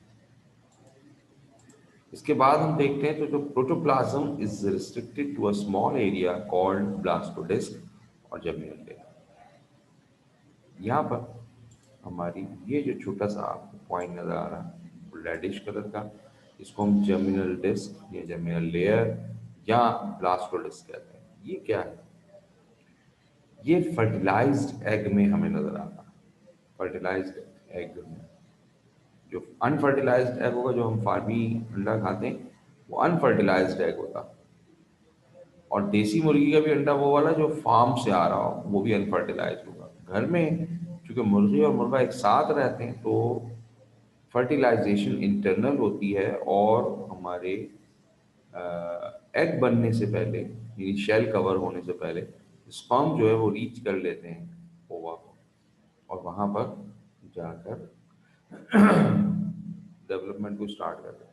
इसके बाद हम देखते हैं तो जो protoplasm is restricted to a small area called blastodisc or germinal layer. यहाँ पर हमारी ये जो छोटा सा आपको पॉइंट नजर आ रहा है रेडिश कलर का। इसको हम जर्मिनल डिस्क या जर्मिनल लेयर या ब्लास्टोडिस्क कहते हैं। ये क्या है? ये फर्टिलाइज्ड एग में हमें नजर आता है। फर्टिलाइज्ड एग में जो अनफर्टिलाइज्ड एग होगा, जो हम फार्मी अंडा खाते हैं, वो अनफर्टिलाइज्ड एग होता है। और देसी मुर्गी का भी अंडा वो वाला जो फार्म से आ रहा हो, वो भी अनफर्टिलाइज होगा। घर में चूंकि मुर्गी और मुर्गा एक साथ रहते हैं, तो फर्टिलाइजेशन इंटरनल होती है, और हमारे एग बनने से पहले, यानी शेल कवर होने से पहले, स्पर्म जो है वो रीच कर लेते हैं ओवा को, और वहां पर जाकर डेवलपमेंट को स्टार्ट कर देते हैं।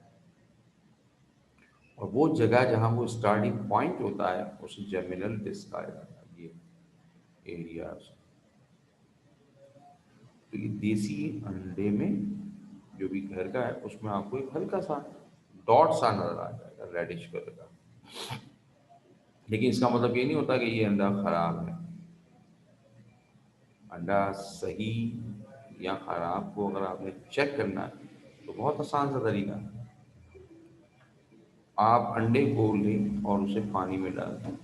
और वो जगह जहां वो स्टार्टिंग पॉइंट होता है, उसे जर्मिनल डिस्क कहा जाता है। ये एरिया, तो ये देसी अंडे में जो भी घर का है, उसमें आपको एक हल्का सा डॉट सा नजर आ जाएगा, रेडिश कलर का। लेकिन इसका मतलब ये नहीं होता कि ये अंडा खराब है। अंडा सही या खराब को अगर आपने चेक करना है, तो बहुत आसान सा तरीका है। आप अंडे को लें और उसे पानी में डाल दें,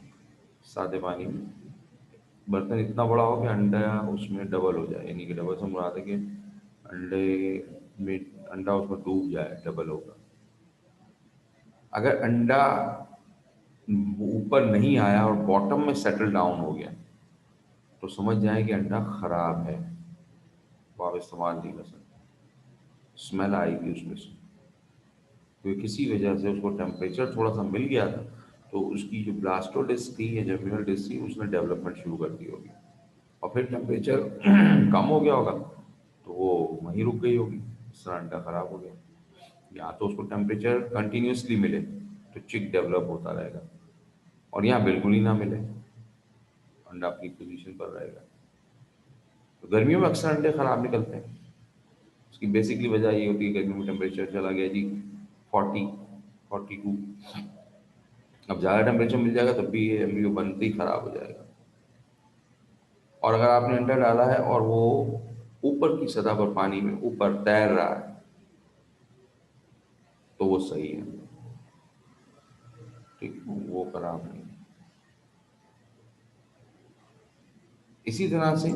सादे पानी में। बर्तन इतना बड़ा हो कि अंडा उसमें डबल हो जाए, यानी कि डबल से मुराद है कि अंडे में अंडा उसमें डूब जाए, डबल होगा। अगर अंडा ऊपर नहीं आया और बॉटम में सेटल डाउन हो गया, तो समझ जाए कि अंडा खराब है, वो आप इस्तेमाल नहीं कर सकते। स्मेल आएगी उसमें से, क्योंकि किसी वजह से उसको टेम्परेचर थोड़ा सा मिल गया था, तो उसकी जो ब्लास्टोडिस्क थी या जर्मिनल डिस्क थी, उसने डेवलपमेंट शुरू कर दी होगी। और फिर टेम्परेचर कम हो गया होगा, तो वो वहीं रुक गई होगी, इस तरह अंडा खराब हो गया। या तो उसको टेम्परेचर कंटिन्यूसली मिले, तो चिक डेवलप होता रहेगा, और यहाँ बिल्कुल ही ना मिले, अंडा अपनी पोजीशन पर रहेगा। तो गर्मियों में अक्सर अंडे खराब निकलते हैं। उसकी बेसिकली वजह ये होती है, गर्मियों में टेम्परेचर चला गया जी 40, 42। अब ज़्यादा टेम्परेचर मिल जाएगा तब भी ये एम्ब्रियो बनते ही खराब हो जाएगा। और अगर आपने अंडा डाला है और वो ऊपर की सतह पर पानी में ऊपर तैर रहा है, तो वो सही है, ठीक, वो खराब नहीं। इसी तरह से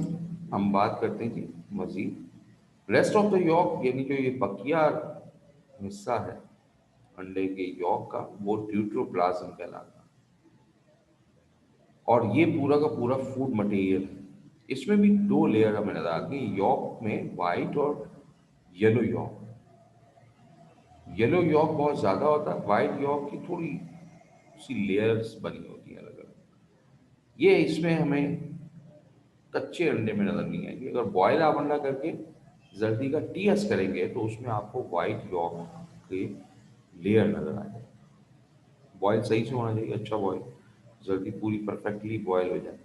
हम बात करते हैं जी मजीद, रेस्ट ऑफ द यॉक, यानी जो ये बकिया हिस्सा है अंडे के यॉक का, वो ड्यूट्रोप्लाज्म कहलाता है। और ये पूरा का पूरा फूड मटेरियल है। इसमें भी दो लेयर हमें नजर आती है यॉक में, वाइट और येलो यॉक। येलो यॉक बहुत ज्यादा होता है, वाइट यॉक की थोड़ी सी लेयर्स बनी होती हैं अलग अलग। ये इसमें हमें कच्चे अंडे में नजर नहीं आएगी। अगर बॉयल आप अंडा करके जर्दी का टीएस करेंगे, तो उसमें आपको वाइट यॉक के लेयर नजर आ जाए। बॉयल सही से होना चाहिए, अच्छा बॉयल, जल्दी पूरी परफेक्टली बॉयल हो जाए,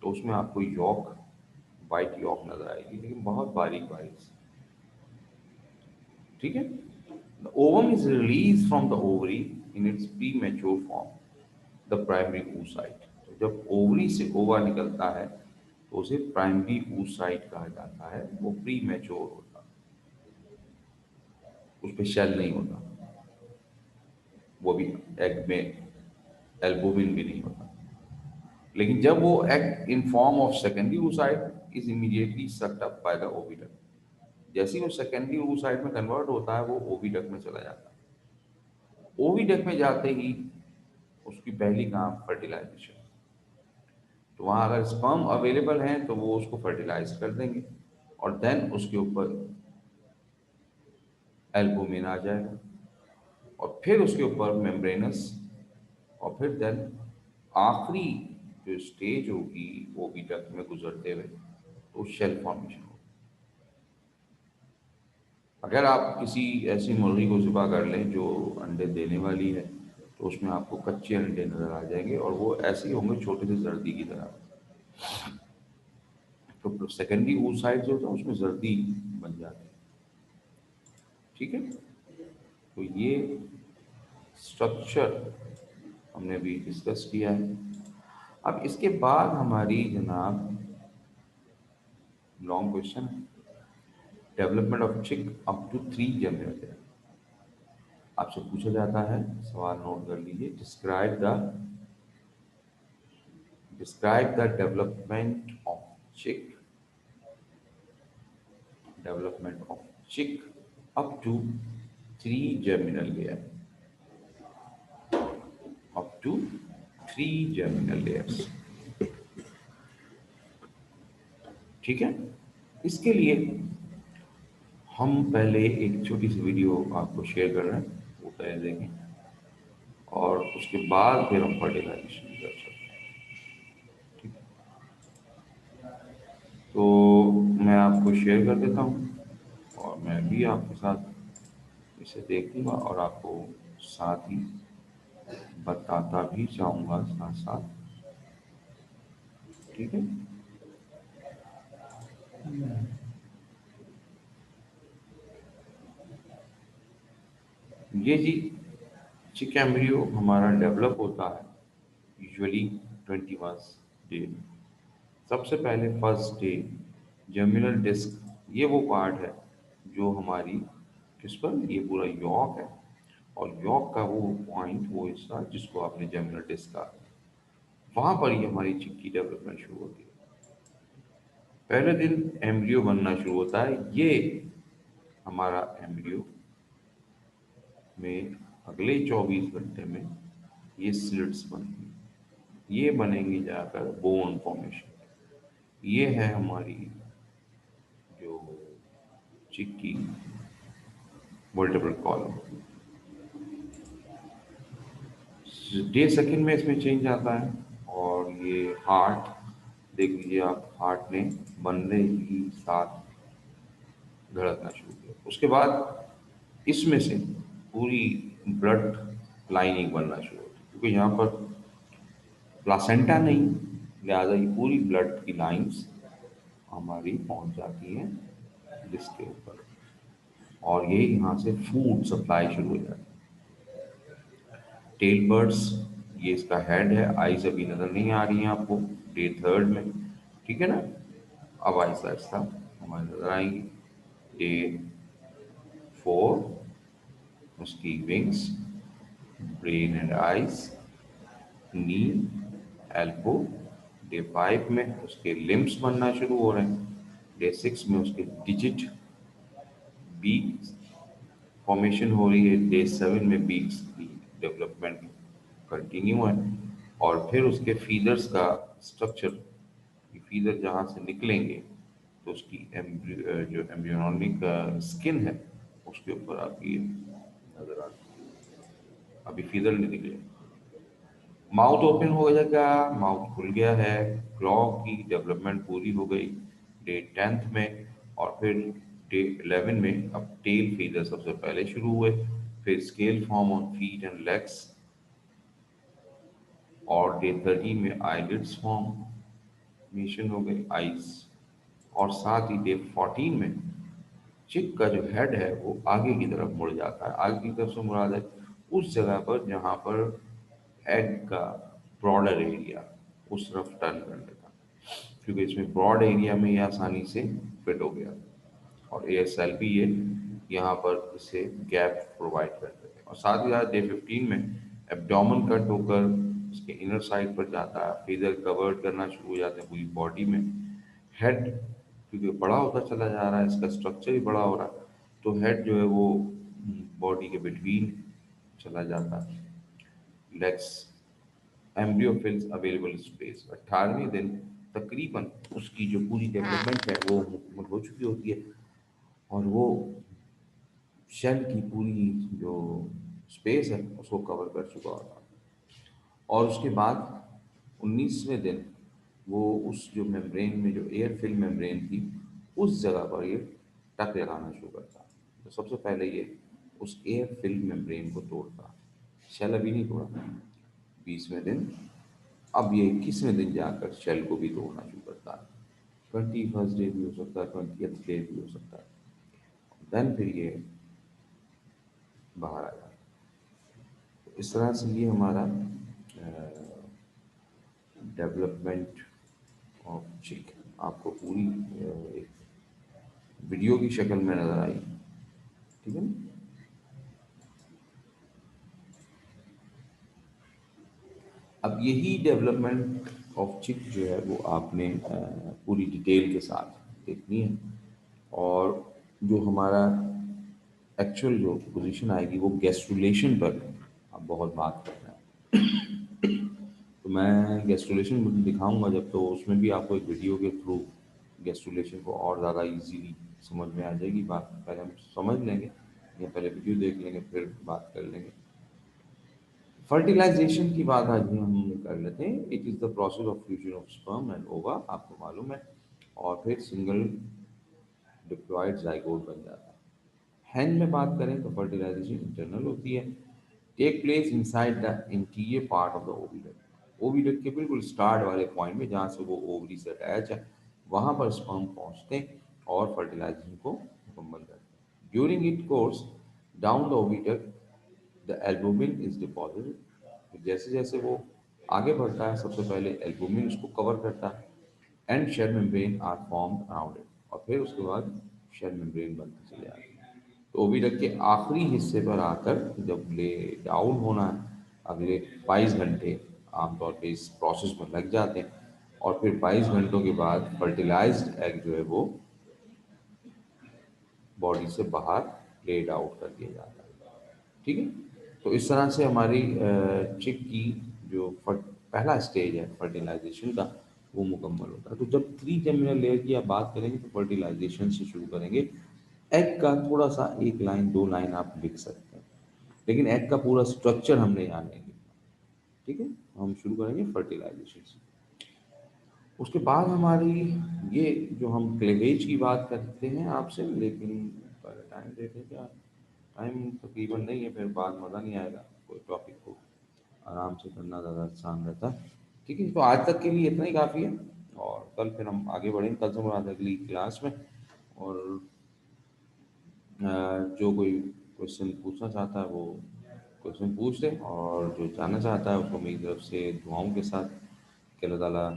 तो उसमें आपको यॉक, वाइट यॉक नजर आएगी, लेकिन बहुत बारीक बारीक सी। ठीक है। The ovum is release from the ovary in its pre mature form, the primary oocyte। तो जब ओवरी से ओवा निकलता है, तो उसे प्राइमरी oocyte कहा जाता है। वो प्री मेच्योर होता है, उस पर शेल नहीं होता, वो भी एग में एल्बुमिन भी नहीं होता। लेकिन जब वो act in form of secondary oocyte is immediately sucked up by the oviduct. जैसे ही वो सेकेंडरी oocyte में कन्वर्ट होता है, वो ओविडक्ट में चला जाता है। ओविडक्ट में जाते ही उसकी पहली काम फर्टिलाइजेशन। तो वहाँ अगर स्पर्म अवेलेबल हैं, तो वो उसको फर्टिलाइज कर देंगे, और देन उसके ऊपर एल्बुमिन आ जाएगा, और फिर उसके ऊपर मेम्ब्रेनस, और फिर देन आखिरी जो स्टेज होगी ओविडक्ट में गुजरते हुए, तो शेल फॉर्मेशन होगी। अगर आप किसी ऐसी मुर्गी को ज़िबा कर लें जो अंडे देने वाली है, तो उसमें आपको कच्चे अंडे नज़र आ जाएंगे, और वो ऐसे ही होंगे छोटे से जर्दी की तरह। तो सेकेंडरी oocyte जो होता है उसमें जर्दी बन जाती है। ठीक है। तो ये स्ट्रक्चर हमने भी डिस्कस किया है। अब इसके बाद हमारी जनाब long question, development of chick up to 3 generation. आपसे पूछा जाता है, सवाल नोट कर लीजिए, describe the development of chick up to 3 germinal layer, up to 3 germinal layers। ठीक है, इसके लिए हम पहले एक छोटी सी वीडियो आपको शेयर कर रहे हैं, वो पहले देखें और उसके बाद फिर हम फर्टिलाइजेशन कर सकते हैं। ठीक है, तो मैं आपको शेयर कर देता हूँ और मैं भी आपके साथ इसे देखूंगा और आपको साथ ही बताता भी जाऊंगा साथ साथ। ठीक है, ये जी चिक एम्ब्रियो हमारा डेवलप होता है यूजुअली 21 डे। सबसे पहले फर्स्ट डे जर्मिनल डिस्क, ये वो पार्ट है जो हमारी किस पर, ये पूरा यॉक है और यॉक का वो पॉइंट, वो हिस्सा जिसको आपने जर्मिनल डिस्क कहा, वहां पर ही हमारी चिक की डेवलपमेंट शुरू होती है। पहले दिन एम्ब्रियो बनना शुरू होता है। ये हमारा एम्ब्रियो में अगले 24 घंटे में ये स्लिट्स बनती हैं, ये बनेंगी जाकर बोन फॉर्मेशन। ये है हमारी जो चिक की वर्टेब्रल कॉलम। डे सेकंड में इसमें चेंज आता है और ये हार्ट देख लीजिए आप, हार्ट ने बनने ही साथ धड़कना शुरू किया। उसके बाद इसमें से पूरी ब्लड लाइनिंग बनना शुरू होती है, क्योंकि यहाँ पर प्लासेंटा नहीं, लिहाजा ये पूरी ब्लड की लाइंस हमारी पहुंच जाती हैं जिसके ऊपर, और ये यहाँ से फूड सप्लाई शुरू हो जाती है। टेल बर्ड्स, ये इसका हेड है, आईज अभी नजर नहीं आ रही है आपको डे थर्ड में। ठीक है ना, अब आहिस्ता आहिस्ता हमारी नजर आएंगी। डे 4 उसकी wings, brain and eyes, knee, elbow. Day 5 में उसके लिम्स बनना शुरू हो रहे हैं। डे 6 में उसके डिजिट, बीक फॉर्मेशन हो रही है। डे 7 में बीक्स की डेवलपमेंट कंटिन्यू है और फिर उसके फीदर्स का स्ट्रक्चर, फीदर जहाँ से निकलेंगे तो उसकी जो एम्ब्रियोनिक स्किन है उसके ऊपर आपकी ये नजर आती है। अभी फीदर नहीं निकले। माउथ ओपन हो जाएगा, माउथ खुल गया है, क्लॉ की डेवलपमेंट पूरी हो गई डे 10th में। और फिर डे 11 में अब टेल फीदर सबसे पहले शुरू हुए, फिर scale form on feet and legs, और डे 13 में आईलिड्स फॉर्मेशन हो गई, आईज। और साथ ही डे 14 में चिक का जो हेड है वो आगे की तरफ मुड़ जाता है। आगे की तरफ से मुड़ा है उस जगह पर जहाँ पर एग का ब्रॉडर एरिया उस तरफ टर्न कर लेता, क्योंकि इसमें ब्रॉड एरिया में ये आसानी से फिट हो गया और एएसएल भी ये यहाँ पर इसे गैप प्रोवाइड कर देते हैं। और साथ ही साथ डे 15 में एब्डोमेन कट होकर इसके इनर साइड पर जाता है, फीदर कवर्ड करना शुरू हो जाते हैं पूरी बॉडी में। हेड क्योंकि बड़ा होता चला जा रहा है, इसका स्ट्रक्चर भी बड़ा हो रहा है, तो हेड जो है वो बॉडी के बिटवीन चला जाता है। Legs, embryo fills available space. 18वें दिन तकरीबन उसकी जो पूरी डेवलपमेंट है वो मुकम्मल हो चुकी होती है और वो शेल की पूरी जो स्पेस है उसको कवर कर चुका होता है। और उसके बाद 19वें दिन वो उस जो मेम्ब्रेन में जो एयर फिल्म मेम्ब्रेन थी उस जगह पर ये टक लगाना शुरू करता है। तो सबसे पहले ये उस एयर फिल्म मेम्ब्रेन को तोड़ता है, शेल अभी नहीं तोड़ा। 20वें दिन, अब ये 21वें दिन जाकर शेल को भी तोड़ना शुरू करता है। 21st डे भी हो सकता है, 20th डे भी हो सकता है। देन फिर ये बाहर आ जाता है। तो इस तरह से ये हमारा डेवलपमेंट ऑफ चिक आपको पूरी एक वीडियो की शक्ल में नज़र आई। ठीक है ना? अब यही डेवलपमेंट ऑफ चिक जो है वो आपने पूरी डिटेल के साथ देखनी है, और जो हमारा एक्चुअल जो पोजीशन आएगी वो गेस्टुलेशन पर अब बहुत बात करना है। तो मैं गेस्टुलेशन दिखाऊंगा जब, तो उसमें भी आपको एक वीडियो के थ्रू गेस्टुलेशन को और ज़्यादा इजीली समझ में आ जाएगी बात। पहले हम समझ लेंगे या पहले वीडियो देख लेंगे फिर बात कर लेंगे। फर्टिलाइजेशन की बात आज भी हम कर लेते हैं। It is the process of fusion of sperm and ओवा, आपको मालूम है, और फिर सिंगल डिप्लॉयड जाइगोट बन जाता है। हैन में बात करें तो फर्टिलाइजेशन इंटरनल होती है, take place inside the interior part of the oviduct. Oviduct के बिल्कुल स्टार्ट वाले पॉइंट में जहाँ से वो ओवरी से अटैच है, वहाँ पर स्पर्म पहुँचते हैं और फर्टिलाइजेशन को मुकम्मल करते हैं। During it course down the oviduct the albumin is deposited. जैसे जैसे वो आगे बढ़ता है सबसे पहले एल्बुमिन उसको कवर करता है, and shell membrane are form around it, और फिर उसके बाद शेल मेम्ब्रेन बनती चले जाती है। तो ओविडक्ट के आखिरी हिस्से पर आकर जब ले डाउन होना है, अगले 22 घंटे आमतौर पे इस प्रोसेस में लग जाते हैं, और फिर 22 घंटों के बाद फर्टिलाइज्ड एग जो है वो बॉडी से बाहर लेड आउट कर दिया जाता है। ठीक है, तो इस तरह से हमारी चिक की जो पहला स्टेज है फर्टिलाइजेशन का वो मुकम्मल होता है। तो जब थ्री जेमिनल लेयर की आप बात करेंगे तो फर्टिलाइजेशन से शुरू करेंगे। एग का थोड़ा सा एक लाइन दो लाइन आप लिख सकते हैं, लेकिन एग का पूरा स्ट्रक्चर हमने यहाँ नहीं लिखना। ठीक है, हम शुरू करेंगे फर्टिलाइजेशन से। उसके बाद हमारी ये जो हम क्लेवेज की बात करते हैं आपसे, लेकिन टाइम देखें क्या, टाइम तकरीबन नहीं है, फिर बाद मज़ा नहीं आएगा। कोई टॉपिक को आराम से करना ज़्यादा आसान रहता है। ठीक है, तो आज तक के लिए इतना ही काफ़ी है, और कल फिर हम आगे बढ़ेंगे। कल से मुराद है अगली क्लास में, और जो कोई क्वेश्चन पूछना चाहता है वो क्वेश्चन पूछ ले, और जो जानना चाहता है उसको मेरी तरफ से दुआओं के साथ कि अल्लाह ताला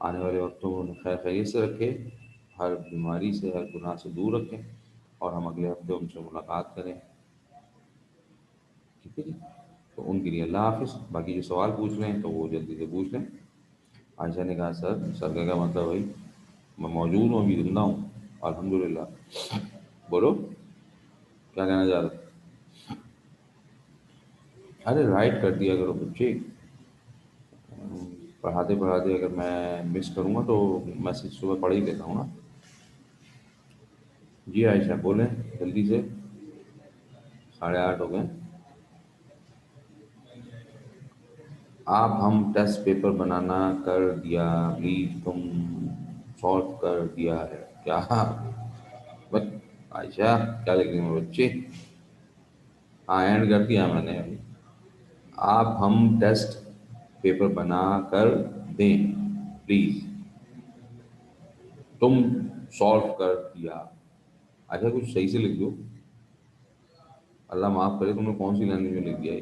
आने वाले वक्तों में उन्हें खैर खैरियत से रखे, हर बीमारी से हर गुनाह से दूर रखें, और हम अगले हफ्ते उनसे मुलाकात करें। ठीक है जी, तो उनके लिए अल्लाह हाफिज़। बाकी जो सवाल पूछ रहे हैं तो वो जल्दी से पूछ लें। आयशा ने कहा सर का क्या मतलब भाई, मैं मौजूद हूँ, अभी जिंदा हूँ अल्हम्दुलिल्लाह। बोलो क्या कहना चाह रहे हो? अरे राइट कर दिया करो बच्चे, पढ़ाते पढ़ाते अगर मैं मिस करूँगा तो मैसेज सुबह पढ़ ही लेता हूँ ना। जी आयशा बोलें जल्दी से, 8:30 हो गए। आप हम टेस्ट पेपर बनाना कर दिया, प्लीज तुम सॉल्व कर दिया है क्या? बस आयशा क्या लिख रही हो बच्चे? हाँ एंड कर दिया मैंने अभी। आप हम टेस्ट पेपर बना कर दें प्लीज, तुम सॉल्व कर दिया। अच्छा कुछ सही से लिख दो, अल्लाह माफ़ करे तुमने कौन सी लैंग्वेज में लिख दिया ये।